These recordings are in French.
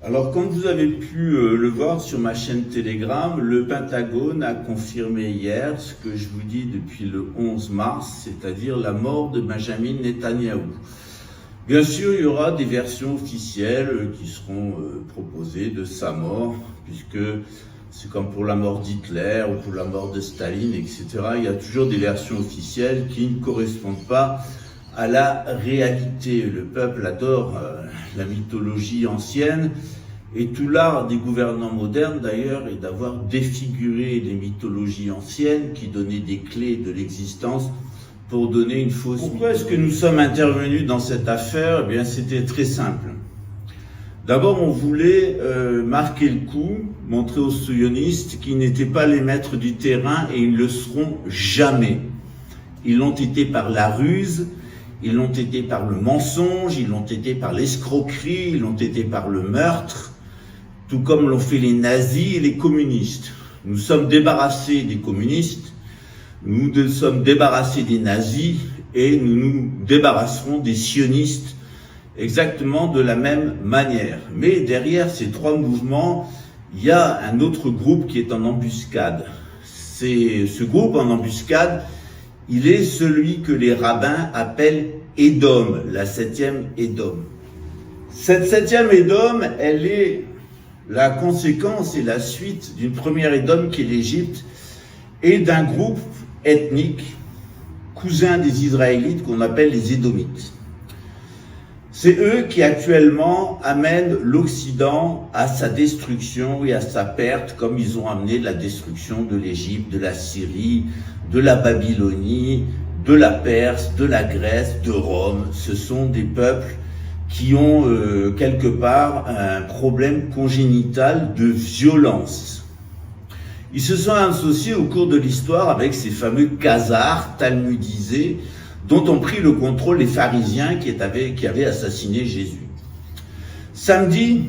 Alors, comme vous avez pu le voir sur ma chaîne Telegram, le Pentagone a confirmé hier ce que je vous dis depuis le 11 mars, c'est-à-dire la mort de Benjamin Netanyahou. Bien sûr, il y aura des versions officielles qui seront proposées de sa mort, puisque c'est comme pour la mort d'Hitler ou pour la mort de Staline, etc. Il y a toujours des versions officielles qui ne correspondent pas à la réalité. Le peuple adore la mythologie ancienne, et tout l'art des gouvernants modernes d'ailleurs est d'avoir défiguré les mythologies anciennes qui donnaient des clés de l'existence pour donner une fausse mythologie. Pourquoi est-ce que nous sommes intervenus dans cette affaire? Eh bien, c'était très simple. D'abord, on voulait marquer le coup, montrer aux sionistes qu'ils n'étaient pas les maîtres du terrain et ils ne le seront jamais. Ils l'ont été par la ruse, ils l'ont été par le mensonge, ils l'ont été par l'escroquerie, ils l'ont été par le meurtre, tout comme l'ont fait les nazis et les communistes. Nous sommes débarrassés des communistes, nous nous sommes débarrassés des nazis et nous nous débarrasserons des sionistes exactement de la même manière. Mais derrière ces trois mouvements, il y a un autre groupe qui est en embuscade. C'est ce groupe en embuscade, il est celui que les rabbins appellent Édom, la 7e Édom. Cette 7e Édom, elle est la conséquence et la suite d'une première Édom qui est l'Égypte et d'un groupe ethnique cousin des Israélites qu'on appelle les Édomites. C'est eux qui actuellement amènent l'Occident à sa destruction et à sa perte, comme ils ont amené la destruction de l'Égypte, de la Syrie, de la Babylonie, de la Perse, de la Grèce, de Rome. Ce sont des peuples qui ont quelque part un problème congénital de violence. Ils se sont associés au cours de l'histoire avec ces fameux khazars talmudisés dont ont pris le contrôle les pharisiens qui avaient assassiné Jésus. Samedi,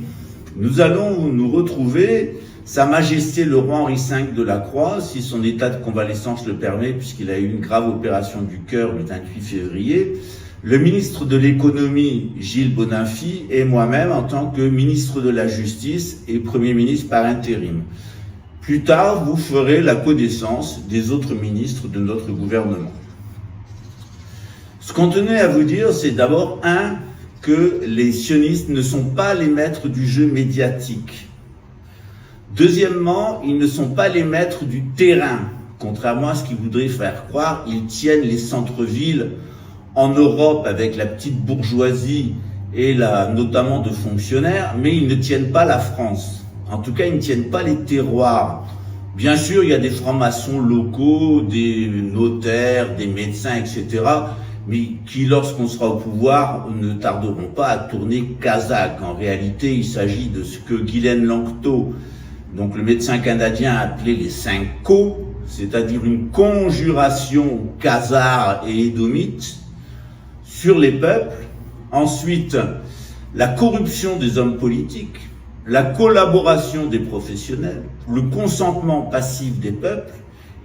nous allons nous retrouver, Sa Majesté le roi Henri V de la Croix, si son état de convalescence le permet, puisqu'il a eu une grave opération du cœur le 28 février, le ministre de l'économie Gilles Bonafy et moi-même en tant que ministre de la Justice et Premier ministre par intérim. Plus tard, vous ferez la connaissance des autres ministres de notre gouvernement. Ce qu'on tenait à vous dire, c'est d'abord, que les sionistes ne sont pas les maîtres du jeu médiatique. Deuxièmement, ils ne sont pas les maîtres du terrain. Contrairement à ce qu'ils voudraient faire croire, ils tiennent les centres-villes en Europe avec la petite bourgeoisie et notamment de fonctionnaires, mais ils ne tiennent pas la France. En tout cas, ils ne tiennent pas les terroirs. Bien sûr, il y a des francs-maçons locaux, des notaires, des médecins, etc., mais qui, lorsqu'on sera au pouvoir, ne tarderont pas à tourner kazakh. En réalité, il s'agit de ce que Guylaine Lanctot, donc le médecin canadien, a appelé les 5 co, c'est-à-dire une conjuration khazare et édomite sur les peuples. Ensuite, la corruption des hommes politiques, la collaboration des professionnels, le consentement passif des peuples,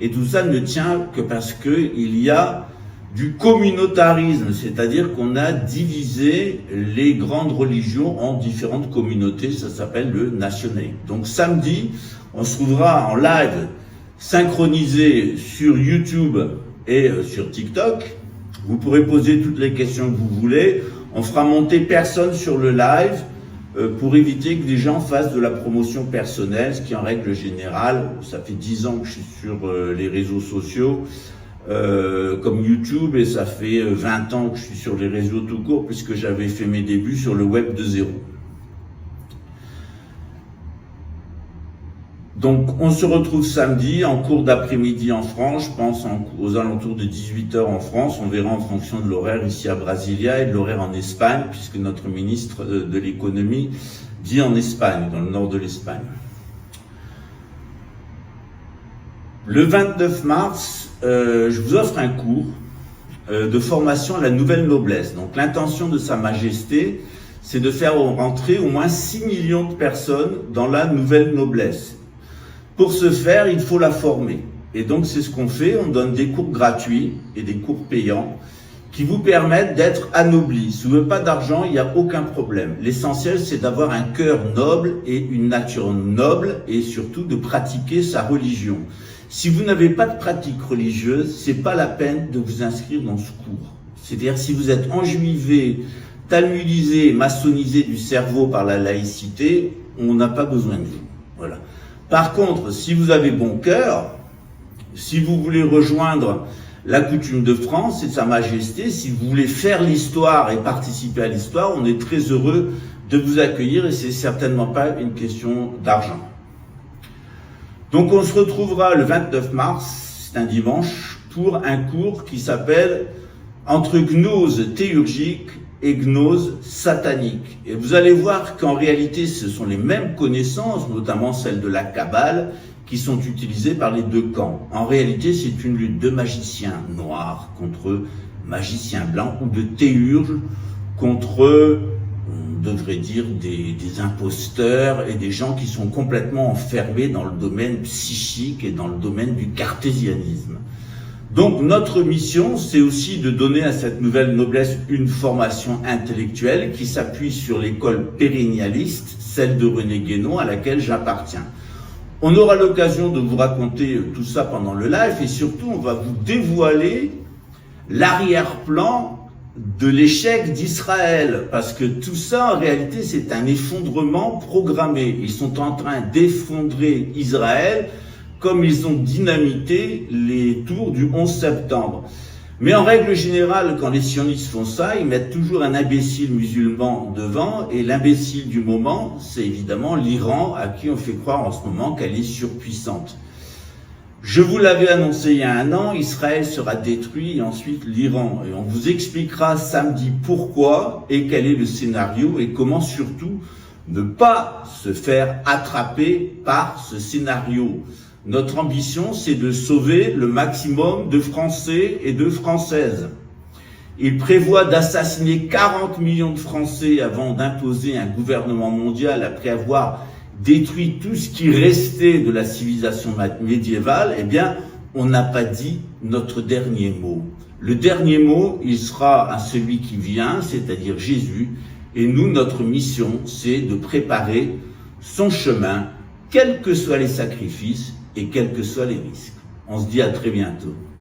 et tout ça ne tient que parce qu'il y a du communautarisme, c'est-à-dire qu'on a divisé les grandes religions en différentes communautés, ça s'appelle le nationalisme. Donc samedi, on se trouvera en live synchronisé sur YouTube et sur TikTok. Vous pourrez poser toutes les questions que vous voulez. On fera monter personne sur le live pour éviter que les gens fassent de la promotion personnelle, ce qui en règle générale, ça fait 10 ans que je suis sur les réseaux sociaux, comme YouTube, et ça fait 20 ans que je suis sur les réseaux tout court, puisque j'avais fait mes débuts sur le web de zéro. Donc on se retrouve samedi en cours d'après-midi en France, je pense aux alentours de 18h en France, on verra en fonction de l'horaire ici à Brasilia et de l'horaire en Espagne, puisque notre ministre de l'économie vit en Espagne, dans le nord de l'Espagne. Le 29 mars, je vous offre un cours de formation à la nouvelle noblesse. Donc l'intention de Sa Majesté, c'est de faire rentrer au moins 6 millions de personnes dans la nouvelle noblesse. Pour ce faire, il faut la former. Et donc c'est ce qu'on fait, on donne des cours gratuits et des cours payants qui vous permettent d'être anoblis. Si vous n'avez pas d'argent, il n'y a aucun problème. L'essentiel, c'est d'avoir un cœur noble et une nature noble et surtout de pratiquer sa religion. Si vous n'avez pas de pratique religieuse, c'est pas la peine de vous inscrire dans ce cours. C'est-à-dire, si vous êtes enjuivé, talmudisé, maçonnisé du cerveau par la laïcité, on n'a pas besoin de vous. Voilà. Par contre, si vous avez bon cœur, si vous voulez rejoindre la coutume de France et de Sa Majesté, si vous voulez faire l'histoire et participer à l'histoire, on est très heureux de vous accueillir et c'est certainement pas une question d'argent. Donc on se retrouvera le 29 mars, c'est un dimanche, pour un cours qui s'appelle « Entre gnose théurgique et gnose satanique ». Et vous allez voir qu'en réalité, ce sont les mêmes connaissances, notamment celles de la Kabbale, qui sont utilisées par les deux camps. En réalité, c'est une lutte de magiciens noirs contre magiciens blancs ou de théurges contre, on devrait dire, des imposteurs et des gens qui sont complètement enfermés dans le domaine psychique et dans le domaine du cartésianisme. Donc notre mission, c'est aussi de donner à cette nouvelle noblesse une formation intellectuelle qui s'appuie sur l'école pérennialiste, celle de René Guénon, à laquelle j'appartiens. On aura l'occasion de vous raconter tout ça pendant le live et surtout on va vous dévoiler l'arrière-plan de l'échec d'Israël, parce que tout ça en réalité c'est un effondrement programmé. Ils sont en train d'effondrer Israël comme ils ont dynamité les tours du 11 septembre. Mais en règle générale, quand les sionistes font ça, ils mettent toujours un imbécile musulman devant, et l'imbécile du moment, c'est évidemment l'Iran, à qui on fait croire en ce moment qu'elle est surpuissante. Je vous l'avais annoncé il y a un an, Israël sera détruit et ensuite l'Iran. Et on vous expliquera samedi pourquoi et quel est le scénario et comment surtout ne pas se faire attraper par ce scénario. Notre ambition, c'est de sauver le maximum de Français et de Françaises. Il prévoit d'assassiner 40 millions de Français avant d'imposer un gouvernement mondial après avoir détruit tout ce qui restait de la civilisation médiévale. Eh bien, on n'a pas dit notre dernier mot. Le dernier mot, il sera à celui qui vient, c'est-à-dire Jésus. Et nous, notre mission, c'est de préparer son chemin, quels que soient les sacrifices, et quels que soient les risques. On se dit à très bientôt.